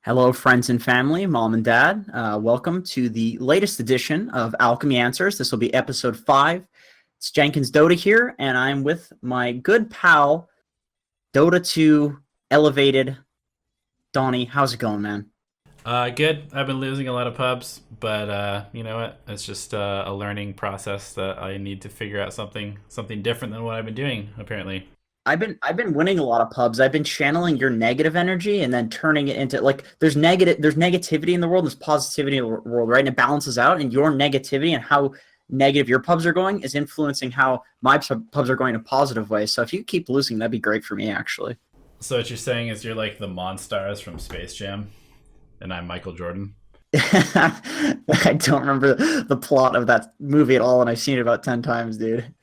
Hello, friends and family, mom and dad. Welcome to the latest edition of Alchemy Answers. This will be episode 5. It's Jenkins Dota here, and I'm with my good pal, Dota 2 Elevated Donnie. How's it going, man? Good. I've been losing a lot of pubs, but you know what? It's just a learning process that I need to figure out something different than what I've been doing. Apparently. I've been winning a lot of pubs. I've been channeling your negative energy and then turning it into like there's negativity in the world, there's positivity in the world, right? And it balances out, and your negativity and how negative your pubs are going is influencing how my pubs are going in a positive way. So if you keep losing, that'd be great for me, actually. So what you're saying is you're like the Monstars from Space Jam, and I'm Michael Jordan. I don't remember the plot of that movie at all, and I've seen it about 10 times, dude.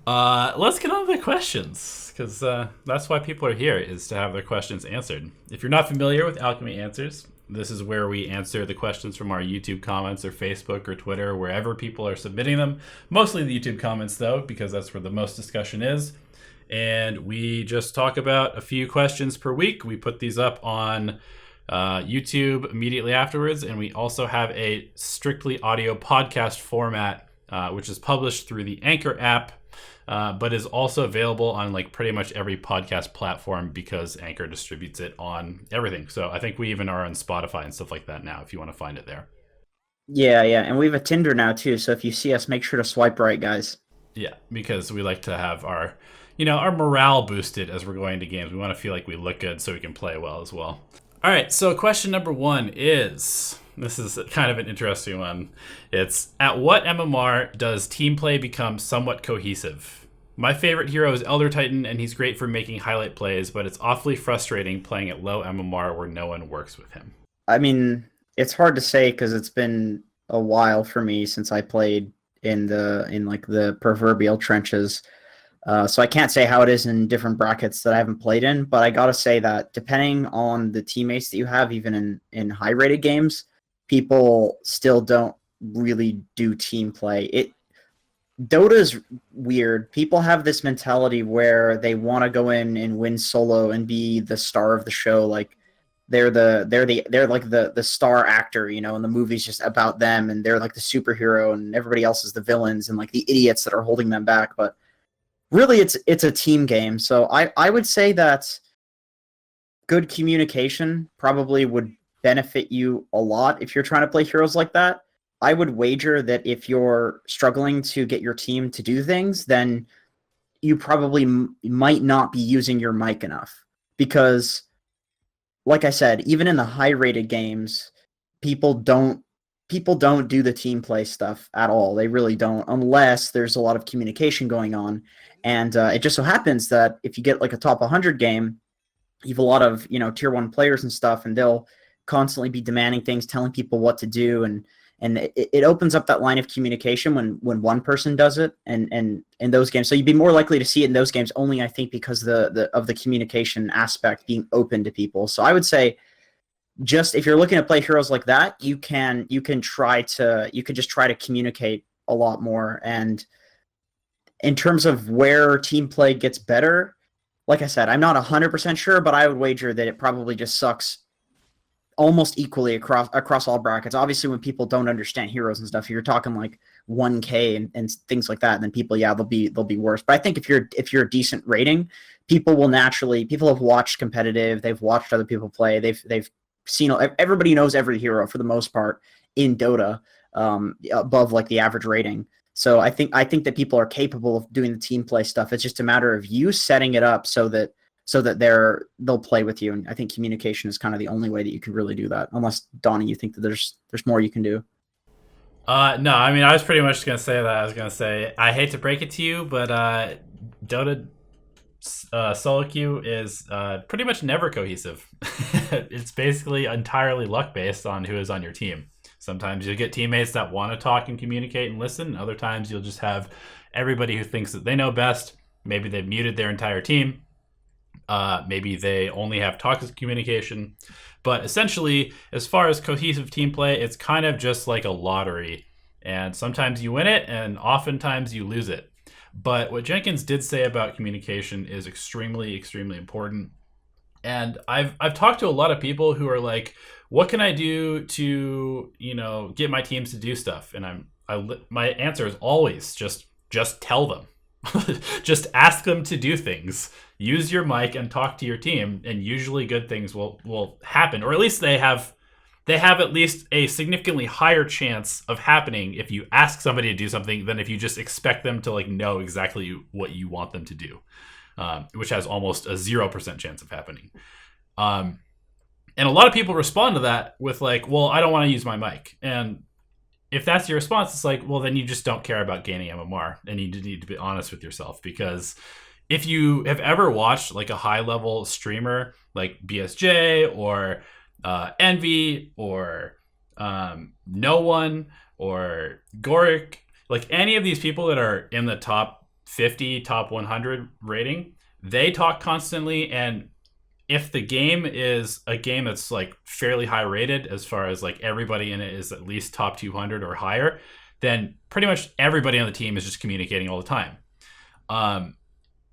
Let's get on to the questions, because that's why people are here, is to have their questions answered. If you're not familiar with Alchemy Answers, this is where we answer the questions from our YouTube comments or Facebook or Twitter, wherever people are submitting them. Mostly the YouTube comments, though, because that's where the most discussion is. And we just talk about a few questions per week. We put these up on YouTube immediately afterwards, and we also have a strictly audio podcast format, which is published through the Anchor app, but is also available on like pretty much every podcast platform because Anchor distributes it on everything. So I think we even are on Spotify and stuff like that now if you want to find it there. Yeah, and we have a Tinder now too. So if you see us, make sure to swipe right, guys. Yeah, because we like to have our morale boosted as we're going to games. We want to feel like we look good so we can play well as well. All right, so question number 1 is, this is kind of an interesting one. It's, at what MMR does team play become somewhat cohesive? My favorite hero is Elder Titan, and he's great for making highlight plays, but it's awfully frustrating playing at low MMR where no one works with him. I mean, it's hard to say because it's been a while for me since I played in like the proverbial trenches. So I can't say how it is in different brackets that I haven't played in, but I gotta say that depending on the teammates that you have, even in high rated games, people still don't really do team play. Dota's weird. People have this mentality where they want to go in and win solo and be the star of the show. Like they're like the star actor, and the movie's just about them, and they're like the superhero, and everybody else is the villains and like the idiots that are holding them back. But really, it's a team game. So I would say that good communication probably would benefit you a lot if you're trying to play heroes like that. I would wager that if you're struggling to get your team to do things, then you probably might not be using your mic enough. Because, like I said, even in the high-rated games, people don't people don't do the team play stuff at all. They really don't, unless there's a lot of communication going on. And it just so happens that if you get like a top 100 game, you have a lot of tier 1 players and stuff, and they'll constantly be demanding things, telling people what to do, and it opens up that line of communication when one person does it, and in those games. So you'd be more likely to see it in those games only, I think, because of the communication aspect being open to people. So I would say, just if you're looking to play heroes like that, you can just try to communicate a lot more. And in terms of where team play gets better, like I said, I'm not 100% sure, but I would wager that it probably just sucks almost equally across all brackets. Obviously, when people don't understand heroes and stuff, you're talking like 1K and things like that, and then people, yeah, they'll be worse. But I think if you're a decent rating, people have watched competitive, they've watched other people play, they've seen, everybody knows every hero for the most part in Dota, above like the average rating. So I think that people are capable of doing the team play stuff. It's just a matter of you setting it up so that they'll play with you. And I think communication is kind of the only way that you can really do that. Unless, Donnie, you think that there's more you can do. No, I mean, I was pretty much just gonna say that. I was gonna say, I hate to break it to you, but Dota solo queue is pretty much never cohesive. It's basically entirely luck based on who is on your team. Sometimes you'll get teammates that want to talk and communicate and listen. Other times you'll just have everybody who thinks that they know best. Maybe they've muted their entire team. Maybe they only have toxic communication. But essentially, as far as cohesive team play, it's kind of just like a lottery. And sometimes you win it, and oftentimes you lose it. But what Jenkins did say about communication is extremely, extremely important. And I've talked to a lot of people who are like, what can I do to, get my teams to do stuff? And my answer is always just tell them. Just ask them to do things. Use your mic and talk to your team, and usually good things will happen, or at least they have at least a significantly higher chance of happening if you ask somebody to do something than if you just expect them to like know exactly what you want them to do, which has almost a 0% chance of happening. And a lot of people respond to that with like, well, I don't want to use my mic. And if that's your response, it's like, well, then you just don't care about gaining MMR, and you need to be honest with yourself. Because if you have ever watched like a high level streamer like BSJ or Envy or No One or Goric, like any of these people that are in the top 50, top 100 rating, they talk constantly. And if the game is a game that's like fairly high rated, as far as like everybody in it is at least top 200 or higher, then pretty much everybody on the team is just communicating all the time.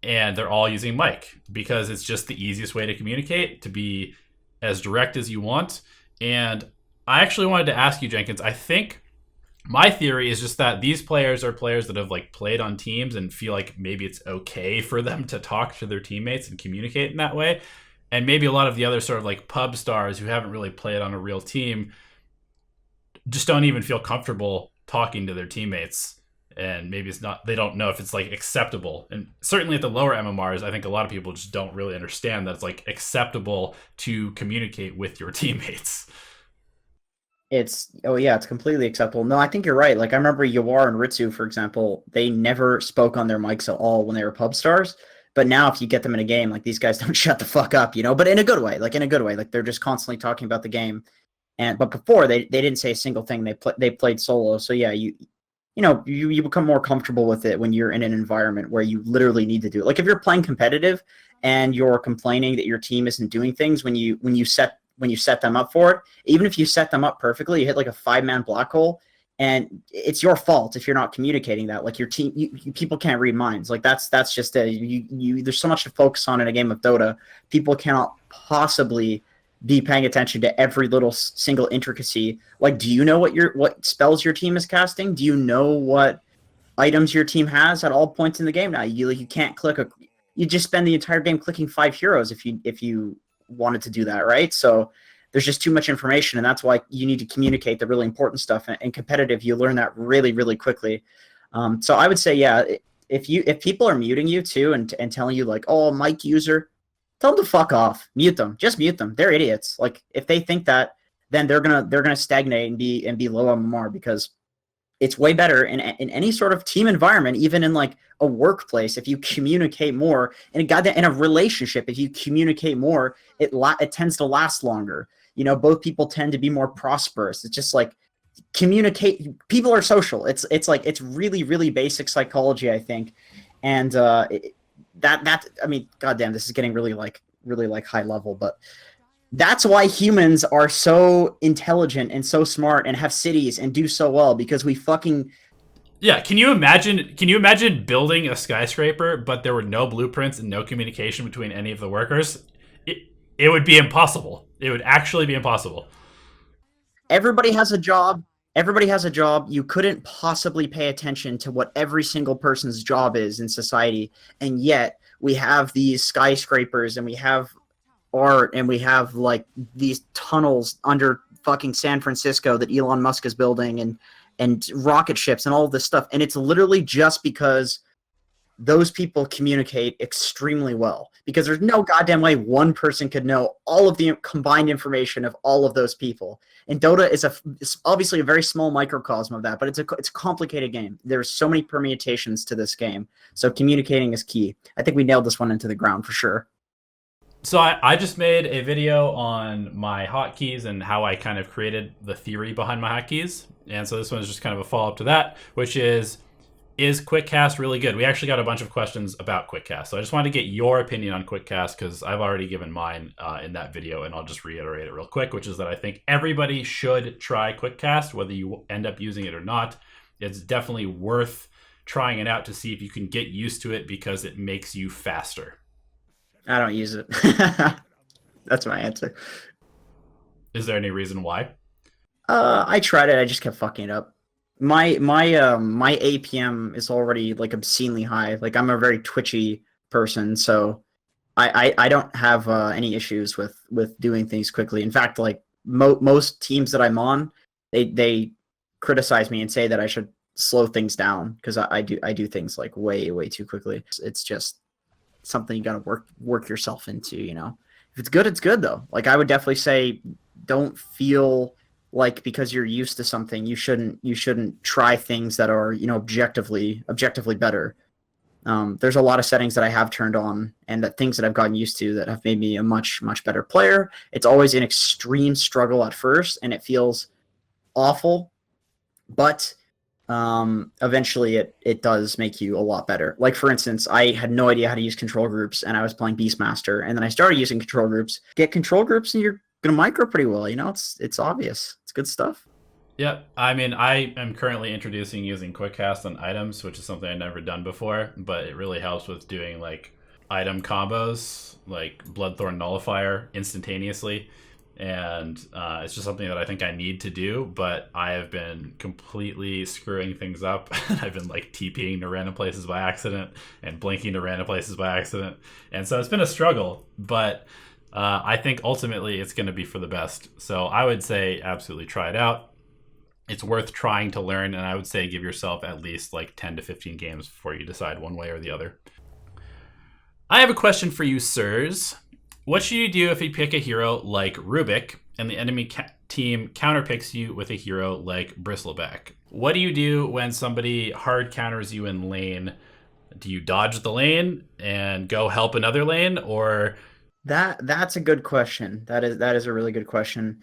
And they're all using mic because it's just the easiest way to communicate, to be as direct as you want. And I actually wanted to ask you, Jenkins, I think my theory is just that these players are players that have like played on teams and feel like maybe it's okay for them to talk to their teammates and communicate in that way. And maybe a lot of the other sort of like pub stars who haven't really played on a real team just don't even feel comfortable talking to their teammates. And maybe they don't know if it's like acceptable. And certainly at the lower MMRs, I think a lot of people just don't really understand that it's like acceptable to communicate with your teammates. It's completely acceptable. No, I think you're right. Like I remember Yawar and Ritsu, for example, they never spoke on their mics at all when they were pub stars. But now if you get them in a game, like these guys don't shut the fuck up, but in a good way, like they're just constantly talking about the game. But before they didn't say a single thing. They played solo. So yeah, you become more comfortable with it when you're in an environment where you literally need to do it. Like if you're playing competitive and you're complaining that your team isn't doing things when you set them up for it, even if you set them up perfectly, you hit like a 5-man black hole, and it's your fault if you're not communicating that. Like your team, people can't read minds. Like that's just there's so much to focus on in a game of Dota. People cannot possibly be paying attention to every little single intricacy. Like, do you know what spells your team is casting? Do you know what items your team has at all points in the game? Now you can't you just spend the entire game clicking 5 heroes if you wanted to do that, right? So there's just too much information, and that's why you need to communicate the really important stuff. And competitive, you learn that really, really quickly. So I would say, yeah, if people are muting you too and telling you like, oh, mic user, tell them to fuck off. Mute them. Just mute them. They're idiots. Like if they think that, then they're gonna stagnate and be low MMR, because it's way better in any sort of team environment, even in like a workplace. If you communicate more, in a relationship, if you communicate more, it tends to last longer. Both people tend to be more prosperous. It's just like communicate. People are social. It's really, really basic psychology, I think. And I mean, goddamn, this is getting really high level, but that's why humans are so intelligent and so smart and have cities and do so well, because we fucking... Yeah, can you imagine building a skyscraper, but there were no blueprints and no communication between any of the workers? It would be impossible. It would actually be impossible. Everybody has a job. You couldn't possibly pay attention to what every single person's job is in society. And yet we have these skyscrapers, and we have art, and we have like these tunnels under fucking San Francisco that Elon Musk is building, and rocket ships and all of this stuff. And it's literally just because those people communicate extremely well, because there's no goddamn way one person could know all of the combined information of all of those people. And Dota is obviously a very small microcosm of that, but it's a complicated game. There's so many permutations to this game. So communicating is key. I think we nailed this one into the ground for sure. So I just made a video on my hotkeys and how I kind of created the theory behind my hotkeys. And so this one is just kind of a follow-up to that, which is quickcast really good? We actually got a bunch of questions about quickcast. So I just wanted to get your opinion on quickcast, because I've already given mine in that video, and I'll just reiterate it real quick, which is that I think everybody should try quickcast, whether you end up using it or not. It's definitely worth trying it out to see if you can get used to it, because it makes you faster. I don't use it. That's my answer. Is there any reason why? I tried it. I just kept fucking it up. My APM is already like obscenely high. Like I'm a very twitchy person, so I don't have any issues with doing things quickly. In fact, like most teams that I'm on, they criticize me and say that I should slow things down because I do things like way too quickly. It's just something you got to work yourself into. You know, if it's good, it's good though. Like I would definitely say, don't feel like because you're used to something you shouldn't try things that are objectively better. There's a lot of settings that I have turned on and that things that I've gotten used to that have made me a much better player. It's always an extreme struggle at first and it feels awful, but eventually it does make you a lot better. Like for instance, I had no idea how to use control groups and I was playing Beastmaster and then I started using control groups. Get control groups and you're gonna micro pretty well. It's obvious. It's good stuff. Yep. I mean, I am currently introducing using quickcast on items, which is something I've never done before, but it really helps with doing like item combos, like Bloodthorn Nullifier instantaneously. And it's just something that I think I need to do, but I have been completely screwing things up. I've been like TPing to random places by accident and blinking to random places by accident. And so it's been a struggle, but I think ultimately it's going to be for the best. So I would say absolutely try it out. It's worth trying to learn, and I would say give yourself at least like 10 to 15 games before you decide one way or the other. I have a question for you, sirs. What should you do if you pick a hero like Rubik and the enemy team counterpicks you with a hero like Bristleback? What do you do when somebody hard counters you in lane? Do you dodge the lane and go help another lane, or... That's a good question. That is a really good question.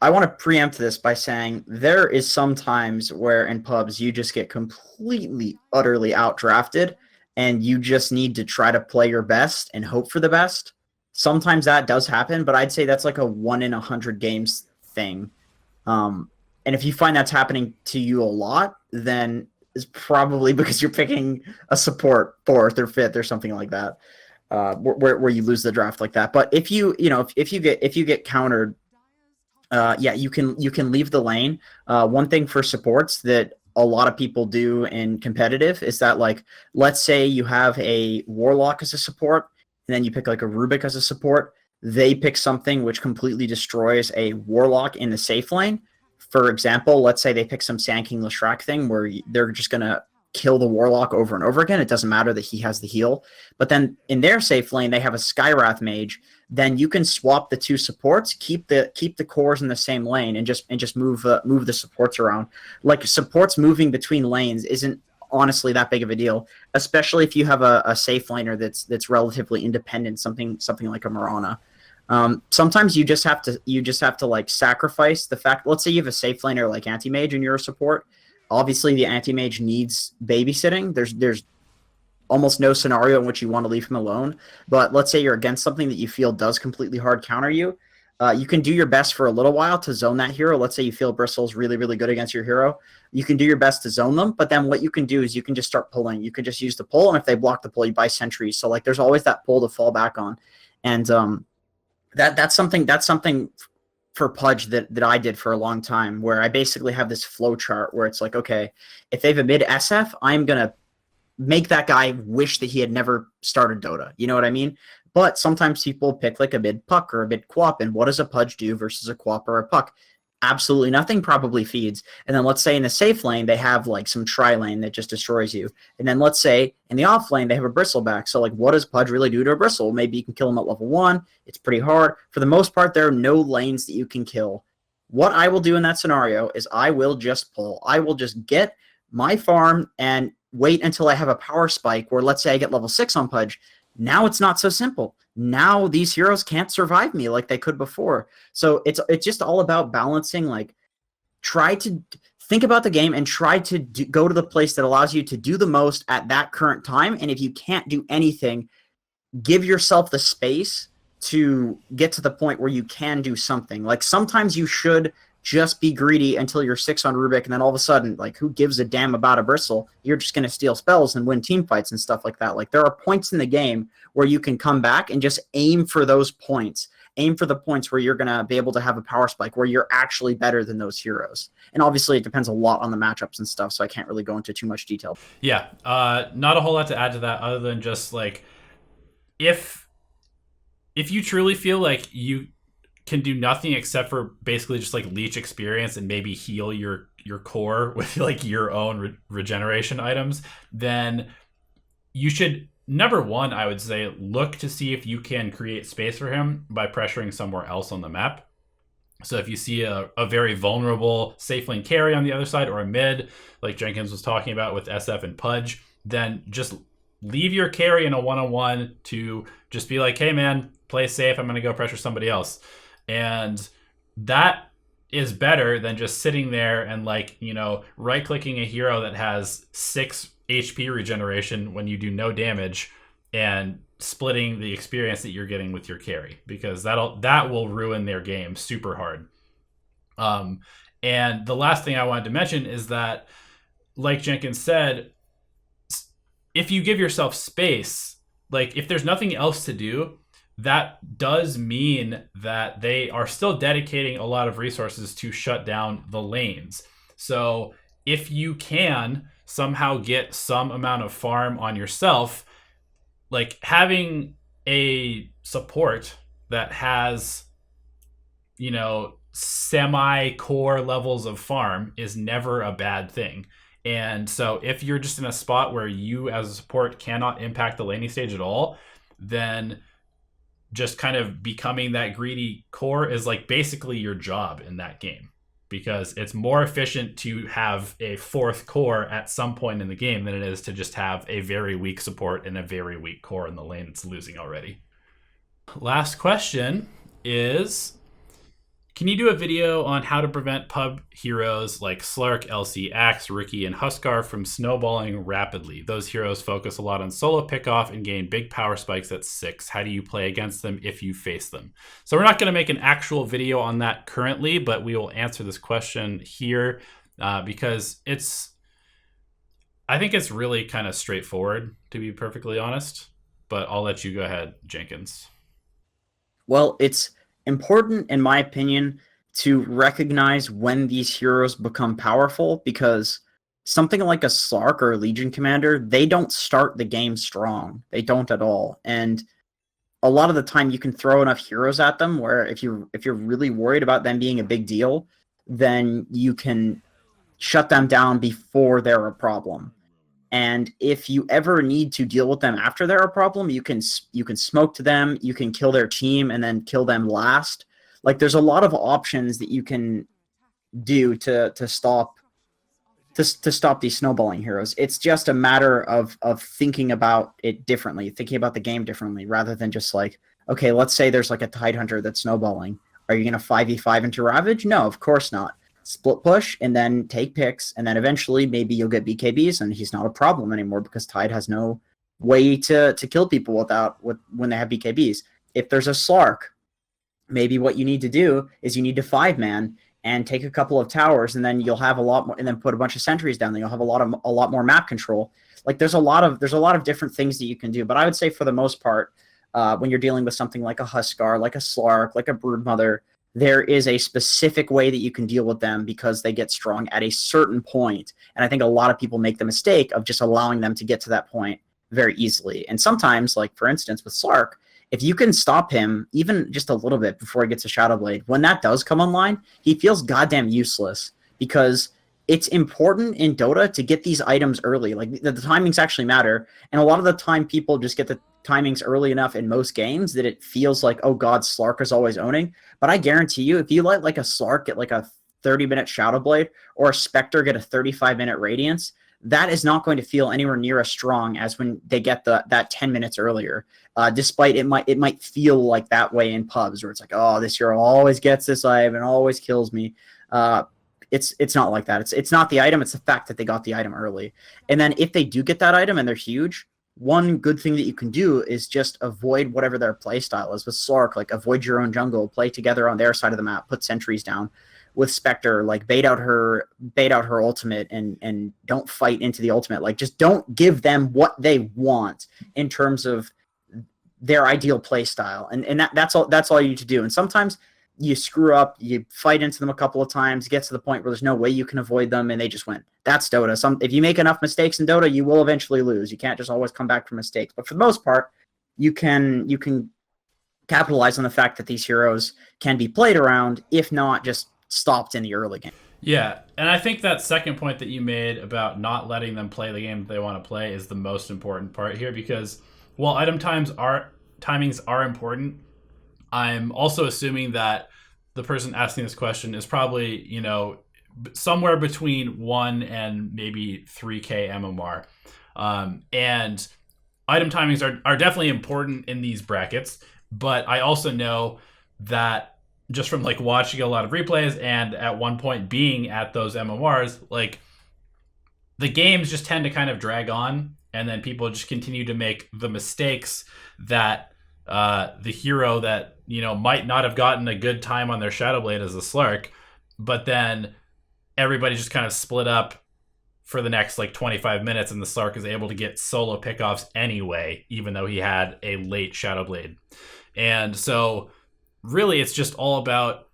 I want to preempt this by saying there is some times where in pubs you just get completely, utterly outdrafted and you just need to try to play your best and hope for the best. Sometimes that does happen, but I'd say that's like a 1 in 100 games thing. And if you find that's happening to you a lot, then it's probably because you're picking a support 4th or 5th or something like that, where you lose the draft like that. But if you get countered, you can leave the lane. One thing for supports that a lot of people do in competitive is that, like, let's say you have a Warlock as a support, and then you pick like a Rubik as a support. They pick something which completely destroys a Warlock in the safe lane. For example, let's say they pick some Sand King Leshrac thing where they're just gonna kill the Warlock over and over again. It doesn't matter that he has the heal. But then in their safe lane, they have a Skywrath Mage. Then you can swap the two supports, keep the cores in the same lane, and just move the supports around. Like, supports moving between lanes isn't honestly that big of a deal, especially if you have a safe laner that's relatively independent, something like a Mirana. Sometimes you just have to like sacrifice the fact. Let's say you have a safe laner like Anti-Mage and you're a support. Obviously, the Anti-Mage needs babysitting. There's almost no scenario in which you want to leave him alone. But let's say you're against something that you feel does completely hard counter you. You can do your best for a little while to zone that hero. Let's say you feel Bristle's really, really good against your hero. You can do your best to zone them, but then what you can do is you can just start pulling. You can just use the pull, and if they block the pull, you buy sentries. So like, there's always that pull to fall back on. And that's something for Pudge that I did for a long time, where I basically have this flow chart where it's like, okay, if they have a mid SF, I'm going to make that guy wish that he had never started Dota. You know what I mean? But sometimes people pick like a mid puck or a mid quap, and what does a Pudge do versus a quap or a puck? Absolutely nothing, probably feeds. And then let's say in the safe lane, they have like some tri lane that just destroys you. And then let's say in the off lane, they have a Bristleback. So like, what does Pudge really do to a Bristle? Maybe you can kill him at level 1. It's pretty hard. For the most part, there are no lanes that you can kill. What I will do in that scenario is I will just pull. I will just get my farm and wait until I have a power spike where, let's say I get level 6 on Pudge. Now it's not so simple. Now these heroes can't survive me like they could before. So it's just all about balancing. Like, try to think about the game and try to go to the place that allows you to do the most at that current time. And if you can't do anything, give yourself the space to get to the point where you can do something. Like, sometimes you should just be greedy until you're 6 on Rubik, and then all of a sudden, like, who gives a damn about a Bristle? You're just going to steal spells and win team fights and stuff like that. Like, there are points in the game where you can come back and just aim for those points. Aim for the points where you're going to be able to have a power spike, where you're actually better than those heroes. And obviously, it depends a lot on the matchups and stuff, so I can't really go into too much detail. Yeah, not a whole lot to add to that other than just, like, if you truly feel like you can do nothing except for basically just like leech experience and maybe heal your core with like your own regeneration items, then you should, number one, I would say, look to see if you can create space for him by pressuring somewhere else on the map. So if you see a very vulnerable safe lane carry on the other side, or a mid like Jenkins was talking about with SF and Pudge, then just leave your carry in a one-on-one to just be like, hey man, play safe, I'm going to go pressure somebody else. And that is better than just sitting there and, like, you know, right clicking a hero that has 6 HP regeneration when you do no damage and splitting the experience that you're getting with your carry, because that will ruin their game super hard. And the last thing I wanted to mention is that, like Jenkins said, if you give yourself space, like, if there's nothing else to do, that does mean that they are still dedicating a lot of resources to shut down the lanes. So if you can somehow get some amount of farm on yourself, like, having a support that has, you know, semi-core levels of farm is never a bad thing. And so if you're just in a spot where you as a support cannot impact the laning stage at all, then just kind of becoming that greedy core is like basically your job in that game, because it's more efficient to have a 4th core at some point in the game than it is to just have a very weak support and a very weak core in the lane that's losing already. Last question is, can you do a video on how to prevent pub heroes like Slark, LC, Axe, Riki, and Huskar from snowballing rapidly? Those heroes focus a lot on solo pickoff and gain big power spikes at 6. How do you play against them if you face them? So we're not going to make an actual video on that currently, but we will answer this question here because I think it's really kind of straightforward, to be perfectly honest. But I'll let you go ahead, Jenkins. Well, it's important, in my opinion, to recognize when these heroes become powerful, because something like a Slark or a Legion Commander, they don't start the game strong. They don't at all. And a lot of the time you can throw enough heroes at them where if you're really worried about them being a big deal, then you can shut them down before they're a problem. And if you ever need to deal with them after they're a problem, you can smoke to them, you can kill their team, and then kill them last. Like, there's a lot of options that you can do to stop these snowballing heroes. It's just a matter of thinking about it differently, thinking about the game differently, rather than just like, okay, let's say there's like a Tidehunter that's snowballing. Are you going to 5v5 into Ravage? No, of course not. Split push and then take picks, and then eventually maybe you'll get BKBs and he's not a problem anymore because Tide has no way to kill people when they have BKBs. If there's a Slark, maybe what you need to do is you need to 5-man and take a couple of towers, and then you'll have a lot more, and then put a bunch of sentries down there. You'll have a lot more map control. Like, there's a lot of different things that you can do, but I would say for the most part, when you're dealing with something like a Huskar, like a Slark, like a Broodmother, there is a specific way that you can deal with them because they get strong at a certain point. And I think a lot of people make the mistake of just allowing them to get to that point very easily. And sometimes, like for instance with Slark, if you can stop him even just a little bit before he gets a Shadow Blade, when that does come online, he feels goddamn useless, because it's important in Dota to get these items early. Like, the timings actually matter. And a lot of the time people just get the timings early enough in most games that it feels like, oh god, Slark is always owning. But I guarantee you, if you let like a Slark get like a 30-minute Shadow Blade, or a Spectre get a 35-minute Radiance, that is not going to feel anywhere near as strong as when they get that 10 minutes earlier. Despite it might feel like that way in pubs, where it's like, oh, this hero always gets this item and always kills me. It's not like that. It's not the item, it's the fact that they got the item early. And then if they do get that item and they're huge, one good thing that you can do is just avoid whatever their play style is. With Slark, like, avoid your own jungle, play together on their side of the map, put sentries down. with Spectre, like bait out her ultimate and don't fight into the ultimate. Like just don't give them what they want in terms of their ideal play style. And that's all you need to do. And sometimes you screw up, you fight into them a couple of times, get to the point where there's no way you can avoid them, and they just win. That's Dota. If you make enough mistakes in Dota, you will eventually lose. You can't just always come back from mistakes. But for the most part, you can capitalize on the fact that these heroes can be played around, if not just stopped in the early game. Yeah, and I think that second point that you made about not letting them play the game that they want to play is the most important part here, because while timings are important, I'm also assuming that the person asking this question is probably, somewhere between 1 and maybe 3K MMR. And item timings are definitely important in these brackets, but I also know that just from like watching a lot of replays and at one point being at those MMRs, like the games just tend to kind of drag on, and then people just continue to make the mistakes that the hero that might not have gotten a good time on their Shadowblade as a Slark, but then everybody just kind of split up for the next like 25 minutes, and the Slark is able to get solo pickoffs anyway, even though he had a late Shadowblade. And so really it's just all about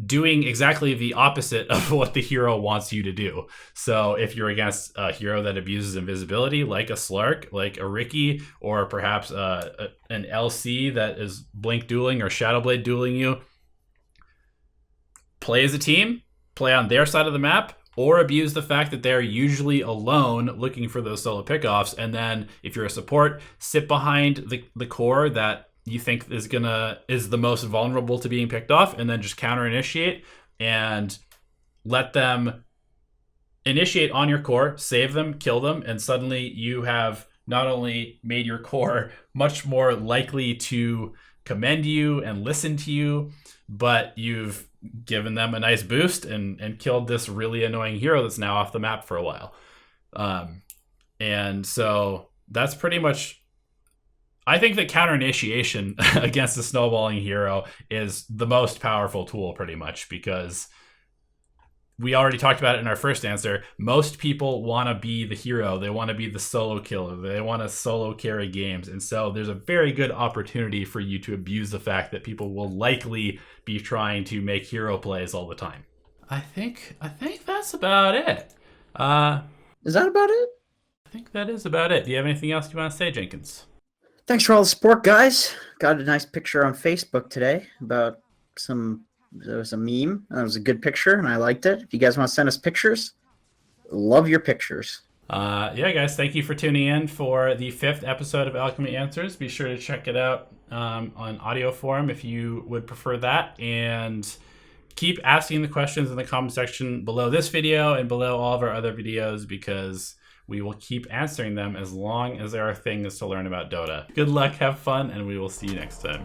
doing exactly the opposite of what the hero wants you to do. So if you're against a hero that abuses invisibility, like a Slark, like a Ricky, or perhaps an LC that is blink dueling or Shadowblade dueling you, play as a team, play on their side of the map, or abuse the fact that they're usually alone looking for those solo pickoffs. And then if you're a support, sit behind the core that you think is the most vulnerable to being picked off, and then just counter initiate and let them initiate on your core, save them, kill them, and suddenly you have not only made your core much more likely to commend you and listen to you, but you've given them a nice boost and killed this really annoying hero that's now off the map for a while. And so that's pretty much, I think that counter initiation against a snowballing hero is the most powerful tool pretty much, because we already talked about it in our first answer. Most people want to be the hero. They want to be the solo killer. They want to solo carry games. And so there's a very good opportunity for you to abuse the fact that people will likely be trying to make hero plays all the time. I think that's about it. Is that about it? I think that is about it. Do you have anything else you want to say, Jenkins? Thanks for all the support, guys. Got a nice picture on Facebook today about there was a meme. That was a good picture, and I liked it. If you guys want to send us pictures, love your pictures. Yeah, guys, thank you for tuning in for the 5th episode of Alchemy Answers. Be sure to check it out on audio form if you would prefer that. And keep asking the questions in the comment section below this video and below all of our other videos, because we will keep answering them as long as there are things to learn about Dota. Good luck, have fun, and we will see you next time.